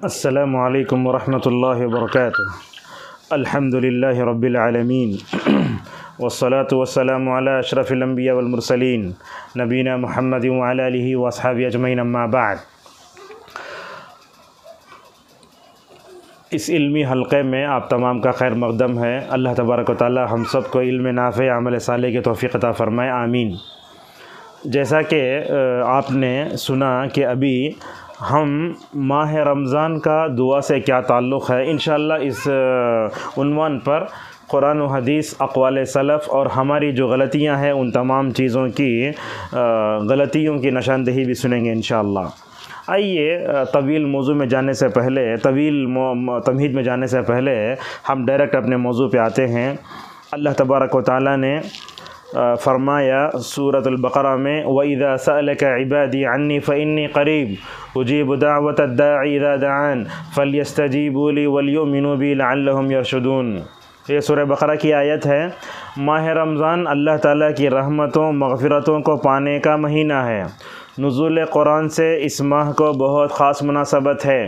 السلام علیکم ورحمۃ اللہ وبرکاتہ۔ الحمد للہ رب العالمین والصلاة والسلام علی اشرف الانبیاء والمرسلین نبینا محمد وعلی آلہ واصحابہ اجمعین، اما بعد۔ اس علمی حلقے میں آپ تمام کا خیر مقدم ہے۔ اللہ تبارک و تعالی ہم سب کو علم نافع، عمل صالح کی توفیق عطا فرمائے، آمین۔ جیسا کہ آپ نے سنا کہ ابھی ہم ماہ رمضان کا دعا سے کیا تعلق ہے، انشاءاللہ اس عنوان پر قرآن و حدیث، اقوال سلف اور ہماری جو غلطیاں ہیں ان تمام چیزوں کی غلطیوں کی نشاندہی بھی سنیں گے انشاءاللہ۔ آئیے طویل موضوع میں جانے سے پہلے، تمہید میں جانے سے پہلے ہم ڈائریکٹ اپنے موضوع پہ آتے ہیں۔ اللہ تبارک و تعالیٰ نے فرمایا سورۃ البقرہ میں، وَإِذَا سَأَلَكَ عِبَادِي عَنِّي فَإِنِّي قَرِيبٌ أُجِيبُ دَعْوَةَ الدَّاعِ إِذَا دَعَانِ فَلْيَسْتَجِيبُوا لِي وَلْيُؤْمِنُوا بِي لَعَلَّهُمْ يَرْشُدُونَ۔ یہ سورہ بقرہ کی آیت ہے۔ ماہ رمضان اللہ تعالیٰ کی رحمتوں، مغفرتوں کو پانے کا مہینہ ہے۔ نزول قرآن سے اس ماہ کو بہت خاص مناسبت ہے۔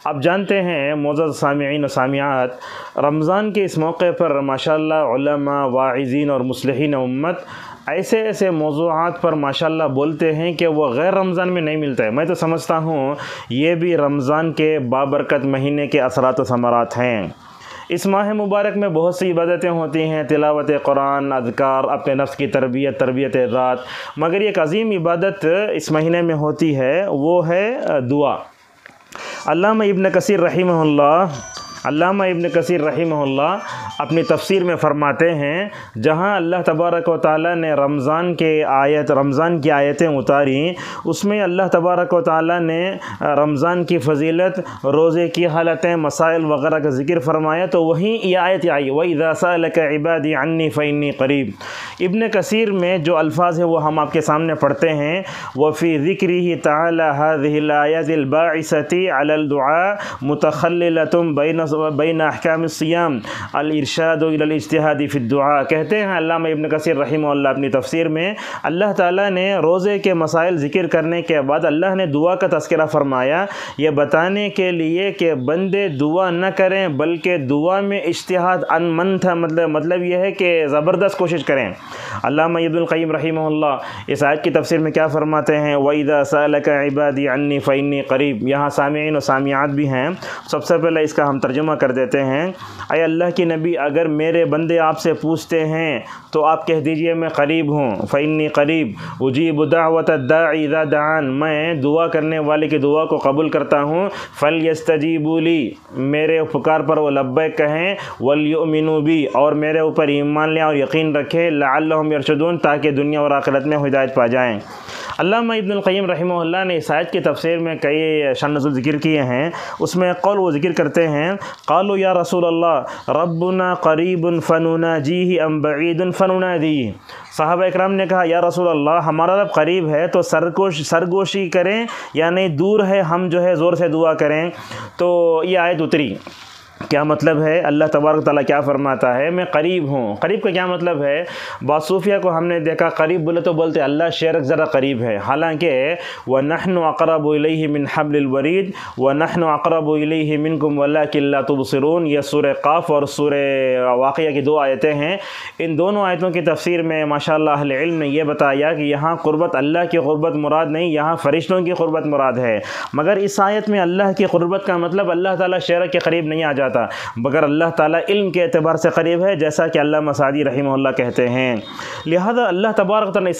اب جانتے ہیں معزز سامعین و سامعات، رمضان کے اس موقع پر ماشاءاللہ علماء، واعظین اور مصلحین امت ایسے موضوعات پر ماشاءاللہ بولتے ہیں کہ وہ غیر رمضان میں نہیں ملتا ہے۔ میں تو سمجھتا ہوں یہ بھی رمضان کے بابرکت مہینے کے اثرات و ثمرات ہیں۔ اس ماہ مبارک میں بہت سی عبادتیں ہوتی ہیں، تلاوت قرآن، اذکار، اپنے نفس کی تربیت ذات، مگر ایک عظیم عبادت اس مہینے میں ہوتی ہے، وہ ہے دعا۔ علامہ ابن کثیر رحمہ اللہ اپنی تفسیر میں فرماتے ہیں، جہاں اللہ تبارک و تعالیٰ نے رمضان کی آیتیں اتاری، اس میں اللہ تبارک و تعالیٰ نے رمضان کی فضیلت، روزے کی حالتیں، مسائل وغیرہ کا ذکر فرمایا، تو وہیں یہ آیت آئی، وَإِذَا سَأَلَكَ عِبَادِي عَنِّي فَإِنِّي قَرِيبٌ۔ ابن کثیر میں جو الفاظ ہیں وہ ہم آپ کے سامنے پڑھتے ہیں۔ وَفِي ذِكْرِهِ تَعَالَى هَذِهِ الْآيَاتِ الْبَاعِثَةِ عَلَى الدُّعَاءِ مُتَخَلِّلَةٌ بین احکام الصیام الارشاد الى الاجتہاد فی الدعاء۔ کہتے ہیں علامہ ابن کثیر رحمہ اللہ اپنی تفسیر میں، اللہ تعالیٰ نے روزے کے مسائل ذکر کرنے کے بعد اللہ نے دعا کا تذکرہ فرمایا، یہ بتانے کے لیے کہ بندے دعا نہ کریں بلکہ دعا میں اجتہاد انمن تھا، مطلب یہ ہے کہ زبردست کوشش کریں۔ علامہ ابن القیم رحمہ اللہ اس آیت کی تفسیر میں کیا فرماتے ہیں، وَإِذَا سَأَلَكَ عِبَادِي عَنِّي فَإِنِّي قَرِيبٌ۔ یہاں سامعین و سامعات بھی ہیں، سب سے پہلے اس کا ہم ترجمہ کر دیتے ہیں۔ اے اللہ کی نبی، اگر میرے بندے آپ سے پوچھتے ہیں تو آپ کہہ دیجئے میں قریب ہوں، فإنی قریب، اجیب دعوت الداعی اذا دعان، میں دعا کرنے والے کی دعا کو قبول کرتا ہوں، فلیستجیبوا لی، میرے پکار پر وہ لبیک کہیں، ولیؤمنوا بی، اور میرے اوپر ایمان لیں اور یقین رکھیں، لعلہم یرشدون، تاکہ دنیا اور آخرت میں ہدایت پا جائیں۔ علامہ ابن القیم رحمہ اللہ نے اس آیت کی تفسیر میں کئی شان نزول ذکر کیے ہیں، اس میں قول وہ ذکر کرتے ہیں، قالوا یا رسول اللہ ربنا قریب فنناجیہ ام بعید فننادیہ۔ صحابہ اکرام نے کہا، یا رسول اللہ، ہمارا رب قریب ہے تو سرگوشی کریں، یعنی دور ہے، ہم جو ہے زور سے دعا کریں۔ تو یہ آیت اتری۔ کیا مطلب ہے؟ اللہ تبارک تعالیٰ کیا فرماتا ہے، میں قریب ہوں۔ قریب کا کیا مطلب ہے؟ بعض صوفیہ کو ہم نے دیکھا قریب بولے تو بولتے اللہ شیرک ذرا قریب ہے، حالانکہ وَنَحْنُ أَقْرَبُ إِلَيْهِ مِنْ حَبْلِ الْوَرِيدِ وَنَحْنُ أَقْرَبُ إِلَيْهِ مِنْكُمْ وَلَكِنْ لَا تُبْصِرُونَ۔ یہ سورہ قاف اور سورہ واقعہ کی دو آیتیں ہیں۔ ان دونوں آیتوں کی تفسیر میں ماشاءاللہ اہل علم نے یہ بتایا کہ یہاں قربت اللہ کی قربت مراد نہیں، یہاں فرشتوں کی قربت مراد ہے۔ مگر اس آیت میں اللہ کی قربت کا مطلب اللہ تعالیٰ شیرک کے قریب نہیں آ جاتا، مگر اللہ تعالیٰ علم کے اعتبار سے قریب ہے، جیسا کہ علامہ سعدی رحمہ اللہ کہتے ہیں۔ لہذا اللہ تبارک تعالیٰ نے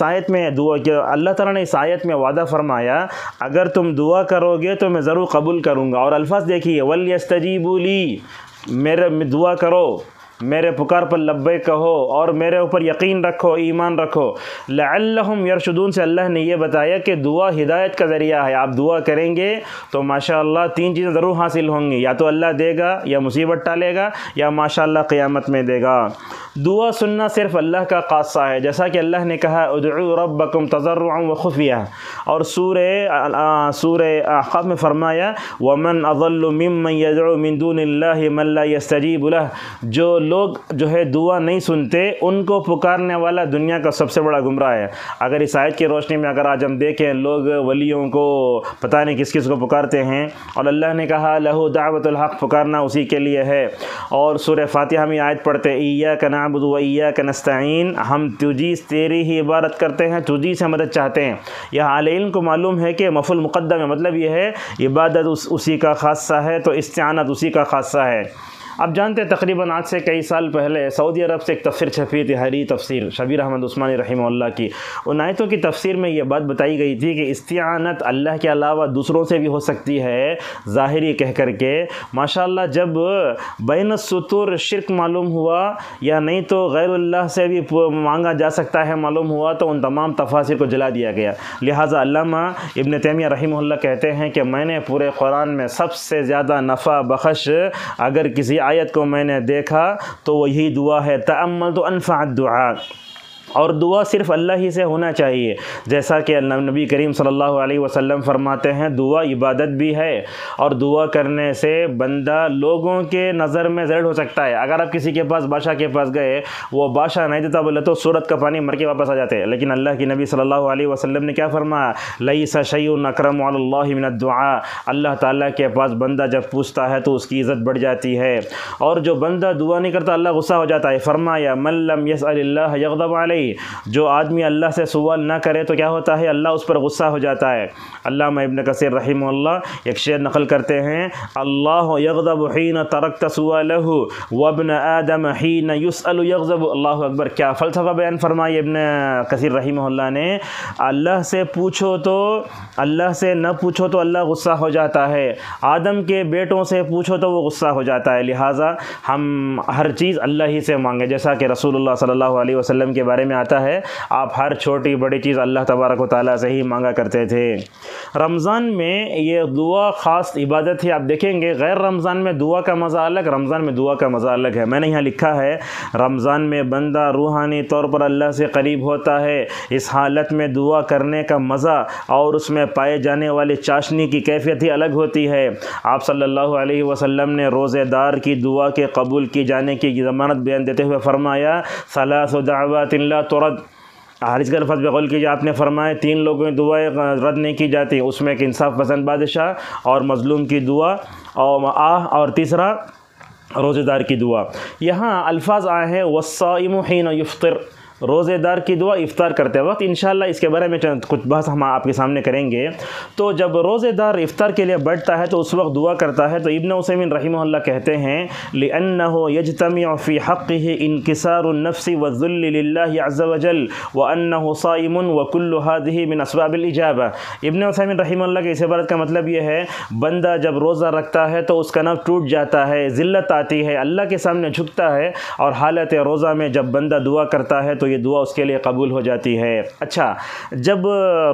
اس آیت میں وعدہ فرمایا، اگر تم دعا کرو گے تو میں ضرور قبول کروں گا، اور الفاظ دیکھیے، وَلْيَسْتَجِيبُوا لِي، میرے دعا کرو، میرے پکار پر لبیک کہو اور میرے اوپر یقین رکھو، ایمان رکھو۔ لعلہم یرشدون سے اللہ نے یہ بتایا کہ دعا ہدایت کا ذریعہ ہے۔ آپ دعا کریں گے تو ماشاءاللہ تین چیزیں ضرور حاصل ہوں گی، یا تو اللہ دے گا، یا مصیبت ٹالے گا، یا ماشاءاللہ قیامت میں دے گا۔ دعا سننا صرف اللہ کا خاصہ ہے، جیسا کہ اللہ نے کہا ادعوا ربکم تضرعا وخفیہ، اور سورہ احقاف میں فرمایا ومن اضل ممن يدعو من دون اللہ من لا يستجیب له، جو لوگ جو ہے دعا نہیں سنتے ان کو پکارنے والا دنیا کا سب سے بڑا گمراہ ہے۔ اگر اس آیت کی روشنی میں اگر آج ہم دیکھیں لوگ ولیوں کو پتہ نہیں کس کس کو پکارتے ہیں، اور اللہ نے کہا لہو دعوت الحق، پکارنا اسی کے لیے ہے۔ اور سورہ فاتحہ میں آیت پڑھتے ایاک نعبد و ایاک نستعین، ہم تیری ہی عبادت کرتے ہیں، تجھی سے مدد چاہتے ہیں۔ یہاں اہل علم کو معلوم ہے کہ مفعول مقدم ہے، مطلب یہ ہے عبادت اسی کا خاصہ ہے تو استعانت اسی کا خاصہ ہے۔ اب جانتے ہیں تقریباً آج سے کئی سال پہلے سعودی عرب سے ایک تفسیر چھپی تھی، حری تفسیر شبیر احمد عثمانی رحمہ اللہ کی۔ ان آیتوں کی تفسیر میں یہ بات بتائی گئی تھی کہ استعانت اللہ کے علاوہ دوسروں سے بھی ہو سکتی ہے ظاہری کہہ کر کے۔ ماشاءاللہ جب بین السطور شرک معلوم ہوا یا نہیں تو غیر اللہ سے بھی مانگا جا سکتا ہے معلوم ہوا تو ان تمام تفاسیر کو جلا دیا گیا۔ لہٰذا علامہ ابن تیمیہ رحمہ اللہ کہتے ہیں کہ میں نے پورے قرآن میں سب سے زیادہ نفع بخش اگر کسی آیت کو میں نے دیکھا تو وہ یہی دعا ہے، تأمل تو انفع الدعاء، اور دعا صرف اللہ ہی سے ہونا چاہیے۔ جیسا کہ نبی کریم صلی اللہ علیہ وسلم فرماتے ہیں دعا عبادت بھی ہے، اور دعا کرنے سے بندہ لوگوں کے نظر میں زرد ہو سکتا ہے۔ اگر آپ کسی کے پاس بادشاہ کے پاس گئے، وہ بادشاہ نہیں دیتا بولے تو سورت کا پانی مر کے واپس آ جاتے ہیں، لیکن اللہ کی نبی صلی اللہ علیہ وسلم نے کیا فرمایا؟ لیس شیء اکرم علی اللہ من الدعاء، اللہ تعالیٰ کے پاس بندہ جب پوچھتا ہے تو اس کی عزت بڑھ جاتی ہے، اور جو بندہ دعا نہیں کرتا اللہ غصہ ہو جاتا ہے۔ فرمایا من لم یسأل اللہ یغضب علیہ، جو آدمی اللہ سے سوال نہ کرے تو کیا ہوتا ہے؟ اللہ اس پر غصہ ہو جاتا ہے۔ علامہ ابن کثیر رحمہ اللہ ایک شعر نقل کرتے ہیں، اللہ یغضب حین ترکت سوالہ وابن آدم حین یسأل یغضب۔ اللہ اکبر، کیا فلسفہ بیان فرمائی ابن کثیر رحمہ اللہ نے۔ اللہ سے پوچھو تو اللہ سے نہ پوچھو تو اللہ غصہ ہو جاتا ہے، آدم کے بیٹوں سے پوچھو تو وہ غصہ ہو جاتا ہے۔ لہٰذا ہم ہر چیز اللہ ہی سے مانگیں، جیسا کہ رسول اللہ صلی اللہ علیہ وسلم کے بارے میں آتا ہے آپ ہر چھوٹی بڑی چیز اللہ تبارک و تعالیٰ سے ہی مانگا کرتے تھے۔ رمضان میں یہ دعا خاص عبادت ہے۔ آپ دیکھیں گے غیر رمضان میں دعا کا مزہ الگ، رمضان میں دعا کا مزہ الگ ہے۔ میں نے یہاں لکھا ہے رمضان میں بندہ روحانی طور پر اللہ سے قریب ہوتا ہے، اس حالت میں دعا کرنے کا مزہ اور اس میں پائے جانے والے چاشنی کی کیفیت ہی الگ ہوتی ہے۔ آپ صلی اللہ علیہ وسلم نے روزے دار کی دعا کے قبول کی جانے کی ضمانت بیان دیتے ہوئے فرمایا ثلاث دعوات لا ترد، حارث کا لفظ بقول کیجیے، آپ نے فرمایا 3 لوگوں کی دعائیں رد نہیں کی جاتی، اس میں ایک انصاف پسند بادشاہ اور مظلوم کی دعا اور تیسرا روزے دار کی دعا۔ یہاں الفاظ آئے ہیں والصائم حین یفطر، روزے دار کی دعا افطار کرتے وقت۔ انشاءاللہ اس کے بارے میں کچھ بحث ہم آپ کے سامنے کریں گے۔ تو جب روزے دار افطار کے لیے بیٹھتا ہے تو اس وقت دعا کرتا ہے، تو ابن عثیمین رحمہ اللہ کہتے ہیں لِأَنَّهُ يَجْتَمِعُ فِي حَقِّهِ انْكِسَارُ النَّفْسِ وَالذُّلِّ لِلَّهِ عَزَّ وَجَلَّ وَأَنَّهُ صَائِمٌ وَكُلُّ هَذِهِ مِنْ أَسْبَابِ الْإِجَابَةِ۔ ابن عثیمین رحمہ اللہ کے اس عبارت کا مطلب یہ ہے بندہ جب روزہ رکھتا ہے تو اس کا نفس ٹوٹ جاتا ہے، ذلت آتی ہے، اللہ کے سامنے جھکتا ہے، اور حالت روزہ میں جب بندہ دعا کرتا ہے تو یہ دعا اس کے لیے قبول ہو جاتی ہے۔ اچھا، جب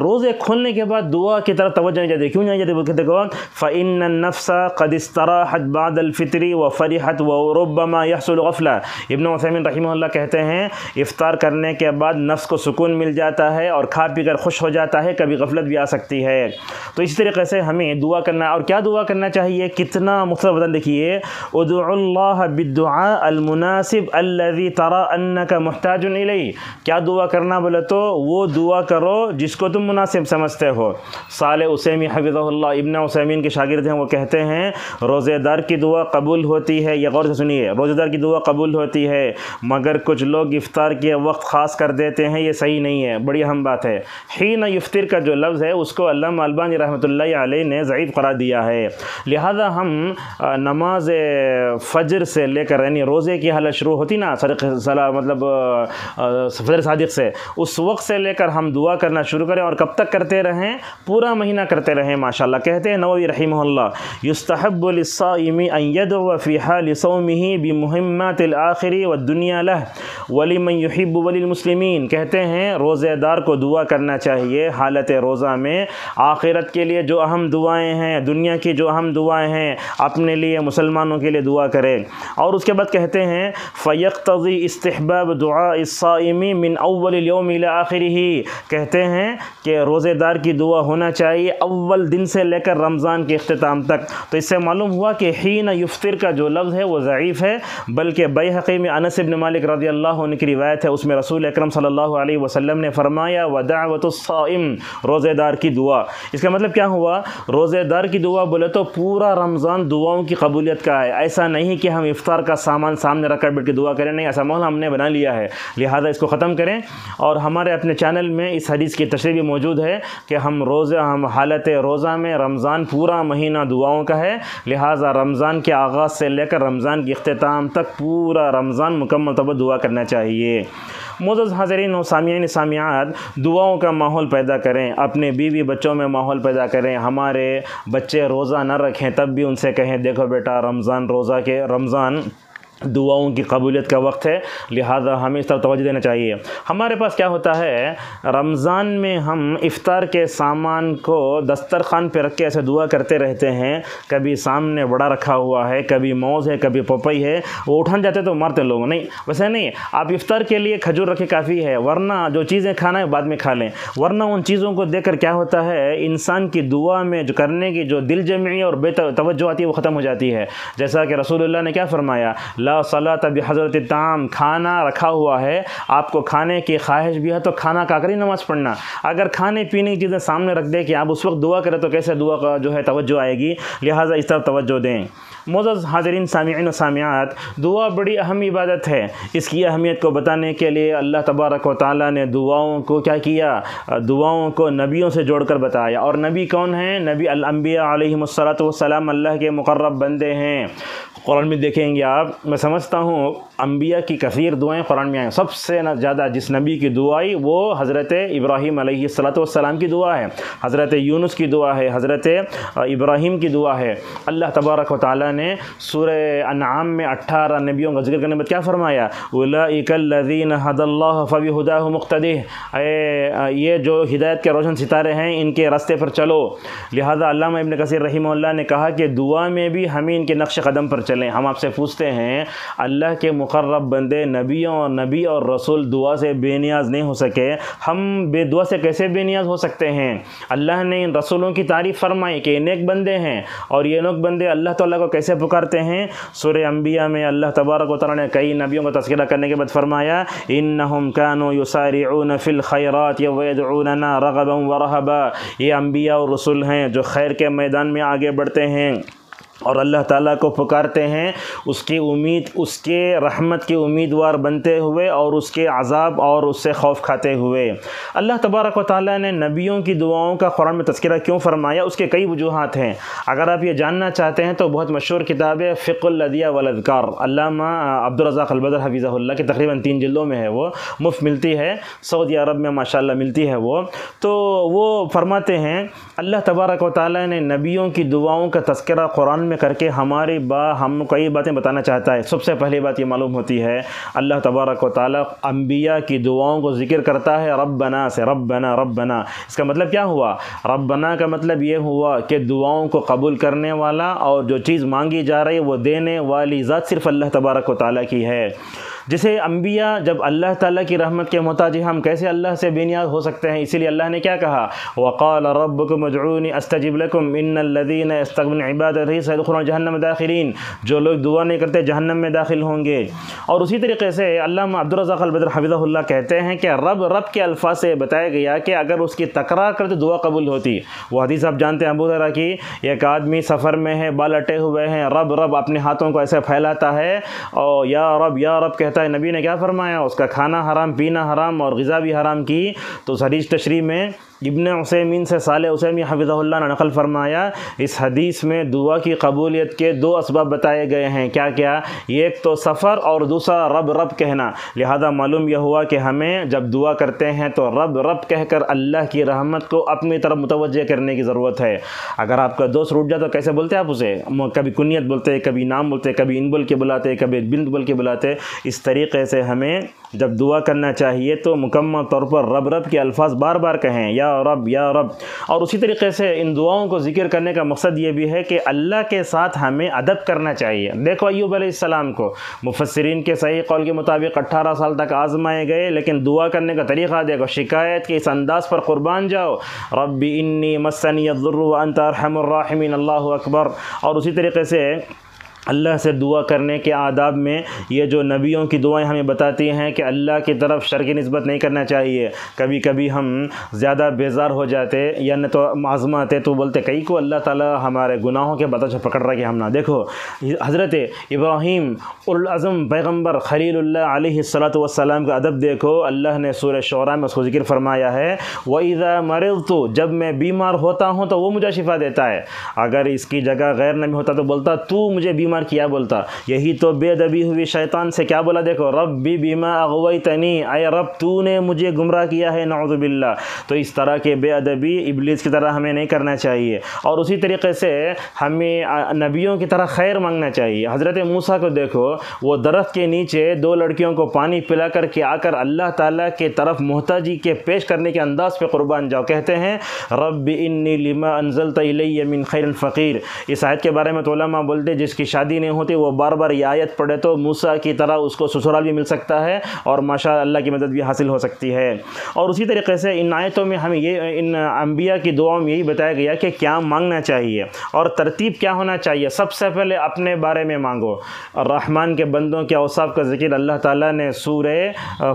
روزے کھولنے کے بعد دعا کی طرف توجہ نہیں جاتی، کیوں نہیں جاتی؟ بلکہ دیکھو فإن النفس قد استراحت بعد الفطر وفرحت وربما يحصل غفلة۔ ابن عثیمین رحمہ اللہ کہتے ہیں افطار کرنے کے بعد نفس کو سکون مل جاتا ہے اور کھا پی کر خوش ہو جاتا ہے، کبھی غفلت بھی آ سکتی ہے۔ تو اسی طریقے سے ہمیں دعا کرنا، اور کیا دعا کرنا چاہیے؟ کتنا مختلف بدن دیکھیے، ادعو اللہ بالدعاء المناسب الذي ترى انك محتاج الیہ۔ کیا دعا کرنا بولے تو وہ دعا کرو جس کو تم مناسب سمجھتے ہو۔ صالح عثیمی حفظہ اللہ ابن عثیمین کے شاگرد ہیں، وہ کہتے ہیں روزے دار کی دعا قبول ہوتی ہے، یہ غور سے سنیے، روزے دار کی دعا قبول ہوتی ہے، مگر کچھ لوگ افطار کے وقت خاص کر دیتے ہیں، یہ صحیح نہیں ہے، بڑی اہم بات ہے۔ حین یفطر کا جو لفظ ہے اس کو علامہ البانی رحمۃ اللہ علیہ نے ضعیف قرار دیا ہے۔ لہذا ہم نماز فجر سے لے کر، یعنی روزے کی حالت شروع ہوتی نا مطلب فجر صادق سے، اس وقت سے لے کر ہم دعا کرنا شروع کریں، اور کب تک کرتے رہیں؟ پورا مہینہ کرتے رہیں ماشاءاللہ۔ کہتے ہیں نووی رحمہ اللہ یستحب للصائم ان يدعو في حال صومه بمهمات الآخر والدنيا له ولمن يحب وللمسلمین۔ کہتے ہیں روزے دار کو دعا کرنا چاہیے حالت روزہ میں، آخرت کے لیے جو اہم دعائیں ہیں، دنیا کی جو اہم دعائیں ہیں، اپنے لیے مسلمانوں کے لیے دعا کرے۔ اور اس کے بعد کہتے ہیں فیقتضی استحباب دعاء الصائم الصائم من اول اليوم الى آخرہ، کہتے ہیں کہ روزے دار کی دعا ہونا چاہیے اول دن سے لے کر رمضان کے اختتام تک۔ تو اس سے معلوم ہوا کہ حین یفطر کا جو لفظ ہے وہ ضعیف ہے، بلکہ بیہقی میں انس بن مالک رضی اللہ عنہ کی روایت ہے، اس میں رسول اکرم صلی اللہ علیہ وسلم نے فرمایا ودعوۃ الصائم، روزے دار کی دعا۔ اس کا مطلب کیا ہوا؟ روزے دار کی دعا بولے تو پورا رمضان دعاؤں کی قبولیت کا ہے، ایسا نہیں کہ ہم افطار کا سامان سامنے رکھ کر بیٹھ کے دعا کریں، نہیں، ایسا ماحول ہم نے بنا لیا ہے، لہٰذا اس کو ختم کریں۔ اور ہمارے اپنے چینل میں اس حدیث کی تشریح بھی موجود ہے کہ ہم حالت روزہ میں رمضان پورا مہینہ دعاؤں کا ہے، لہٰذا رمضان کے آغاز سے لے کر رمضان کے اختتام تک پورا رمضان مکمل طور پر دعا کرنا چاہیے۔ معزز حاضرین و سامعین سامعات، دعاؤں کا ماحول پیدا کریں، اپنے بیوی بچوں میں ماحول پیدا کریں۔ ہمارے بچے روزہ نہ رکھیں تب بھی ان سے کہیں دیکھو بیٹا رمضان دعاؤں کی قبولیت کا وقت ہے، لہذا ہمیں اس طرف توجہ دینا چاہیے۔ ہمارے پاس کیا ہوتا ہے، رمضان میں ہم افطار کے سامان کو دسترخوان پہ رکھ کے ایسے دعا کرتے رہتے ہیں، کبھی سامنے بڑا رکھا ہوا ہے، کبھی موز ہے، کبھی پپئی ہے، وہ اٹھن جاتے تو مارتے لوگ، نہیں ویسے نہیں، آپ افطار کے لیے کھجور رکھے کافی ہے، ورنہ جو چیزیں کھانا ہے بعد میں کھا لیں، ورنہ ان چیزوں کو دیکھ کر کیا ہوتا ہے، انسان کی دعا میں جو کرنے کی جو دل جمعی اور بے توجہ آتی ہے وہ ختم ہو جاتی ہے۔ جیسا کہ رسول اللہ نے کیا فرمایا، لا صلاۃ بحضرت الطعام، کھانا رکھا ہوا ہے، آپ کو کھانے کی خواہش بھی ہے تو کھانا کھا کر ہی نماز پڑھنا۔ اگر کھانے پینے کی چیزیں سامنے رکھ دیں کہ آپ اس وقت دعا کریں تو کیسے دعا کا جو ہے توجہ آئے گی، لہٰذا اس طرف توجہ دیں۔ معزز حاضرین سامعین و سامعات، دعا بڑی اہم عبادت ہے، اس کی اہمیت کو بتانے کے لیے اللہ تبارک و تعالیٰ نے دعاؤں کو کیا کیا، دعاؤں کو نبیوں سے جوڑ کر بتایا۔ اور نبی کون ہیں؟ نبی الانبیاء علیہم الصلاۃ والسلام اللہ کے مقرب بندے ہیں۔ قرآن میں دیکھیں گے آپ، میں سمجھتا ہوں انبیاء کی کثیر دعائیں قرآن میں آئیں، سب سے زیادہ جس نبی کی دعا آئی وہ حضرت ابراہیم علیہ الصلاۃ والسلام کی دعا ہے، حضرت یونس کی دعا ہے، حضرت ابراہیم کی دعا ہے۔ اللہ تبارک و تعالیٰ نے سورہ انعام میں 18 نبیوں کا ذکر کرنے کے بعد کیا فرمایا، اولئک الذین ھدی اللہ فبہداہ مقتدہ، یہ جو ہدایت کے روشن ستارے ہیں ان کے راستے پر چلو۔ لہذا علامہ ابن کثیر رحمہ اللہ نے کہا کہ دعا میں بھی ہمیں ان کے نقش قدم پر چلیں۔ ہم آپ سے پوچھتے ہیں، اللہ کے مقرب بندے نبی اور رسول دعا سے بے نیاز نہیں ہو سکے، ہم بے دعا سے کیسے بے نیاز ہو سکتے ہیں؟ اللہ نے ان رسولوں کی تعریف فرمائی کہ نیک بندے ہیں، اور یہ نیک بندے اللہ تعالیٰ کو کیسے پکارتے ہیں؟ سورہ انبیاء میں اللہ تبارک و تعالیٰ نے کئی نبیوں کا تذکرہ کرنے کے بعد فرمایا، انہم کانوا یسارعون فی الخیرات ویدعوننا رغبا ورہبا، یہ انبیاء اور رسول ہیں جو خیر کے میدان میں آگے بڑھتے ہیں اور اللہ تعالیٰ کو پکارتے ہیں، اس کے رحمت کے امیدوار بنتے ہوئے اور اس کے عذاب اور اس سے خوف کھاتے ہوئے۔ اللہ تبارک و تعالیٰ نے نبیوں کی دعاؤں کا قرآن میں تذکرہ کیوں فرمایا، اس کے کئی وجوہات ہیں۔ اگر آپ یہ جاننا چاہتے ہیں تو بہت مشہور کتاب ہے فقہ الادعیہ والاذکار، علامہ عبدالرزاق البدر حفظہ اللہ کی تقریباً 3 جلدوں میں ہے، وہ مفت ملتی ہے، سعودی عرب میں ماشاءاللہ ملتی ہے وہ۔ تو وہ فرماتے ہیں اللہ تبارک و تعالیٰ نے نبیوں کی دعاؤں کا تذکرہ قرآن میں کر کے ہم کئی باتیں بتانا چاہتا ہے۔ سب سے پہلی بات یہ معلوم ہوتی ہے، اللہ تبارک و تعالیٰ انبیاء کی دعاؤں کو ذکر کرتا ہے ربنا سے، ربنا ربنا۔ اس کا مطلب کیا ہوا؟ ربنا کا مطلب یہ ہوا کہ دعاؤں کو قبول کرنے والا اور جو چیز مانگی جا رہی ہے وہ دینے والی ذات صرف اللہ تبارک و تعالیٰ کی ہے۔ جیسے انبیاء جب اللہ تعالیٰ کی رحمت کے محتاج ہیں، ہم کیسے اللہ سے بے نیاز ہو سکتے ہیں؟ اسی لیے اللہ نے کیا کہا، وقال ربکم ادعونی استجب لکم ان الذین یستکبرون عن عبادتی سیدخلون جہنم داخرین، جو لوگ دعا نہیں کرتے جہنم میں داخل ہوں گے۔ اور اسی طریقے سے علامہ عبدالرزاق البدر حفظہ اللہ کہتے ہیں کہ رب کے الفاظ سے بتایا گیا کہ اگر اس کی تکرار کرتے دعا قبول ہوتی۔ وہ حدیث آپ جانتے ہیں ابو ہریرہ کی، ایک آدمی سفر میں ہے، بال اٹے ہوئے ہیں، رب اپنے ہاتھوں کو ایسے پھیلاتا ہے اور یا رب کہتا ہے۔ نبی نے کیا فرمایا؟ اس کا کھانا حرام، پینا حرام اور غذا بھی حرام کی۔ تو اس حدیث تشریح میں ابن عثیمین سے صالح عثیمی حفظہ اللہ نے نقل فرمایا، اس حدیث میں دعا کی قبولیت کے 2 اسباب بتائے گئے ہیں۔ کیا کیا؟ ایک تو سفر اور دوسرا رب کہنا۔ لہذا معلوم یہ ہوا کہ ہمیں جب دعا کرتے ہیں تو رب کہہ کر اللہ کی رحمت کو اپنی طرف متوجہ کرنے کی ضرورت ہے۔ اگر آپ کا دوست روٹ جائے تو کیسے بولتے آپ اسے؟ کبھی کنیت بولتے، کبھی نام بولتے، کبھی ان بول کے بلاتے، کبھی بنت بول کے بلاتے۔ اس طریقے سے ہمیں جب دعا کرنا چاہیے تو مکمل طور پر رب رب کے الفاظ بار بار کہیں، یا رب یا رب۔ اور اسی طریقے سے ان دعاؤں کو ذکر کرنے کا مقصد یہ بھی ہے کہ اللہ کے ساتھ ہمیں ادب کرنا چاہیے۔ دیکھو ایوب علیہ السلام کو مفسرین کے صحیح قول کے مطابق 18 سال تک آزمائے گئے، لیکن دعا کرنے کا طریقہ دیکھو، شکایت کے اس انداز پر قربان جاؤ، رب انی مسنی الضر وانت ارحم الراحمین، اللہ اکبر۔ اور اسی طریقے سے اللہ سے دعا کرنے کے آداب میں یہ جو نبیوں کی دعائیں ہمیں بتاتی ہیں کہ اللہ کی طرف شر کی نسبت نہیں کرنا چاہیے۔ کبھی کبھی ہم زیادہ بیزار ہو جاتے یا نہ تو آزماتے تو بولتے کئی کو اللہ تعالیٰ ہمارے گناہوں کے بدلے سے پکڑ رہا کہ ہم نہ۔ دیکھو حضرت ابراہیم الاعظم پیغمبر خلیل اللہ علیہ السلام کا ادب دیکھو، اللہ نے سورہ شعراء میں اس کو ذکر فرمایا ہے، وَإِذَا مَرِضْتُ، جب میں بیمار ہوتا ہوں تو وہ مجھے شفا دیتا ہے۔ اگر اس کی جگہ غیر نبی ہوتا تو بولتا تو مجھے بیمار کیا بولتا۔ یہی تو بے ادبی ہوئی شیطان سے، کیا بولا دیکھو، ربی بما اغویتنی، اے رب تو نے مجھے گمراہ کیا ہے، نعوذ باللہ۔ تو اس طرح کے بے ادبی ابلیس کی طرح ہمیں نہیں کرنا چاہیے۔ اور اسی طریقے سے ہمیں نبیوں کی طرح خیر مانگنا چاہیے۔ حضرت موسیٰ کو دیکھو، وہ درخت کے نیچے 2 لڑکیوں کو پانی پلا کر کے آ کر اللہ تعالیٰ کے طرف محتاجی کے پیش کرنے کے انداز پہ قربان جاؤ، کہتے ہیں رب انی لما انزلت الی من خیر فقیر۔ اس آیت کے بارے میں تو علماء بولتے جس کی شادی نہیں ہوتی وہ بار بار یہ آیت پڑھے تو موسیٰ کی طرح اس کو سسرال بھی مل سکتا ہے اور ماشاء اللہ کی مدد بھی حاصل ہو سکتی ہے۔ اور اسی طریقے سے ان آیتوں میں ہمیں ان انبیاء کی دعاؤں میں یہی بتایا گیا کہ کیا مانگنا چاہیے اور ترتیب کیا ہونا چاہیے۔ سب سے پہلے اپنے بارے میں مانگو۔ الرحمن کے بندوں کے اوصاف کا ذکر اللہ تعالیٰ نے سورہ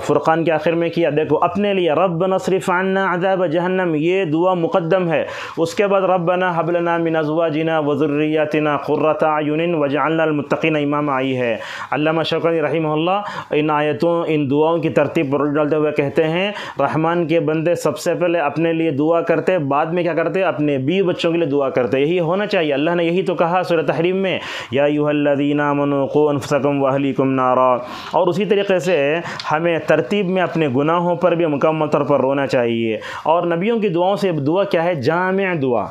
فرقان کے آخر میں کیا۔ دیکھو اپنے لیے ربنا اصرف عنا عذاب جہنم، یہ دعا مقدم ہے۔ اس کے بعد ربنا هب لنا من ازواجنا وذریاتنا قرۃ اعین وجعلنا المتقین اماما آئی ہے۔ علامہ شوکانی رحمہ اللہ ان آیتوں ان دعاؤں کی ترتیب پر ڈالتے ہوئے کہتے ہیں رحمان کے بندے سب سے پہلے اپنے لیے دعا کرتے، بعد میں کیا کرتے، اپنے بیوی بچوں کے لیے دعا کرتے۔ یہی ہونا چاہیے۔ اللہ نے یہی تو کہا سورہ تحریم میں، یا ایھا الذین آمنوا قوا انفسکم واہلیکم نارا۔ اور اسی طریقے سے ہمیں ترتیب میں اپنے گناہوں پر بھی مکمل طور پر رونا چاہیے۔ اور نبیوں کی دعاؤں سے دعا کیا ہے، جامع دعا۔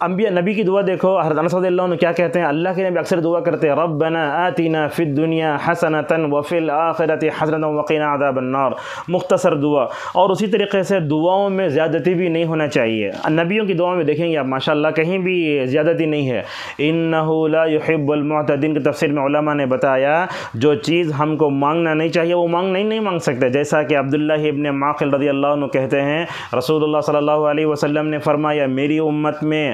انبیاء نبی کی دعا دیکھو، حضرت انس رضی اللہ عنہ کیا کہتے ہیں، اللہ کے نبی اکثر دعا کرتے ہیں ربنا آتنا فی الدنیا حسنۃ وفی الآخرۃ حسنۃ وقنا عذاب النار، مختصر دعا۔ اور اسی طریقے سے دعاؤں میں زیادتی بھی نہیں ہونا چاہیے۔ نبیوں کی دعاؤں میں دیکھیں گے آپ ماشاءاللہ کہیں بھی زیادتی نہیں ہے۔ انہ لا یحب المعتدین کی تفسیر میں علماء نے بتایا جو چیز ہم کو مانگنا نہیں چاہیے وہ نہیں مانگ سکتے، جیسا کہ عبداللہ ابن معقل رضی اللہ عنہ کہتے ہیں رسول اللہ صلی اللہ علیہ وسلم نے فرمایا میری امت میں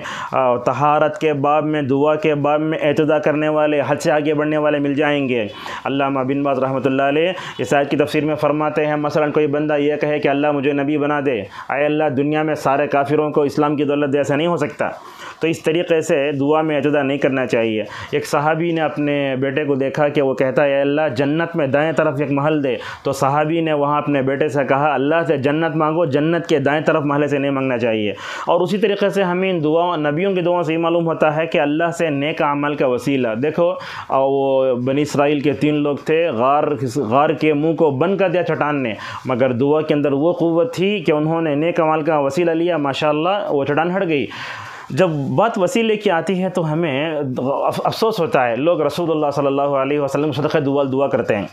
طہارت کے باب میں، دعا کے باب میں اعتداء کرنے والے، حد سے آگے بڑھنے والے مل جائیں گے۔ علامہ بن باز رحمۃ اللہ علیہ اس آیت کی تفسیر میں فرماتے ہیں مثلا کوئی بندہ یہ کہے کہ اللہ مجھے نبی بنا دے، اے اللہ دنیا میں سارے کافروں کو اسلام کی دولت دے، ایسا نہیں ہو سکتا۔ تو اس طریقے سے دعا میں اعتداء نہیں کرنا چاہیے۔ ایک صحابی نے اپنے بیٹے کو دیکھا کہ وہ کہتا ہے اے اللہ جنت میں دائیں طرف ایک محل دے، تو صحابی نے وہاں اپنے بیٹے سے کہا اللہ سے جنت مانگو، جنت کے دائیں طرف محلے سے نہیں مانگنا چاہیے۔ اور اسی طریقے سے ہمیں ان دعاؤں نبیوں کی دعاؤں سے یہ معلوم ہوتا ہے کہ اللہ سے نیک عمل کا وسیلہ۔ دیکھو وہ بنی اسرائیل کے 3 لوگ تھے، غار کے منہ کو بند کر دیا چٹان نے، مگر دعا کے اندر وہ قوت تھی کہ انہوں نے نیک عمل کا وسیلہ لیا، ماشاءاللہ وہ چٹان ہٹ گئی۔ جب بات وسیلے کی آتی ہے تو ہمیں افسوس ہوتا ہے، لوگ رسول اللہ صلی اللہ علیہ وسلم صدقہ دعا کرتے ہیں،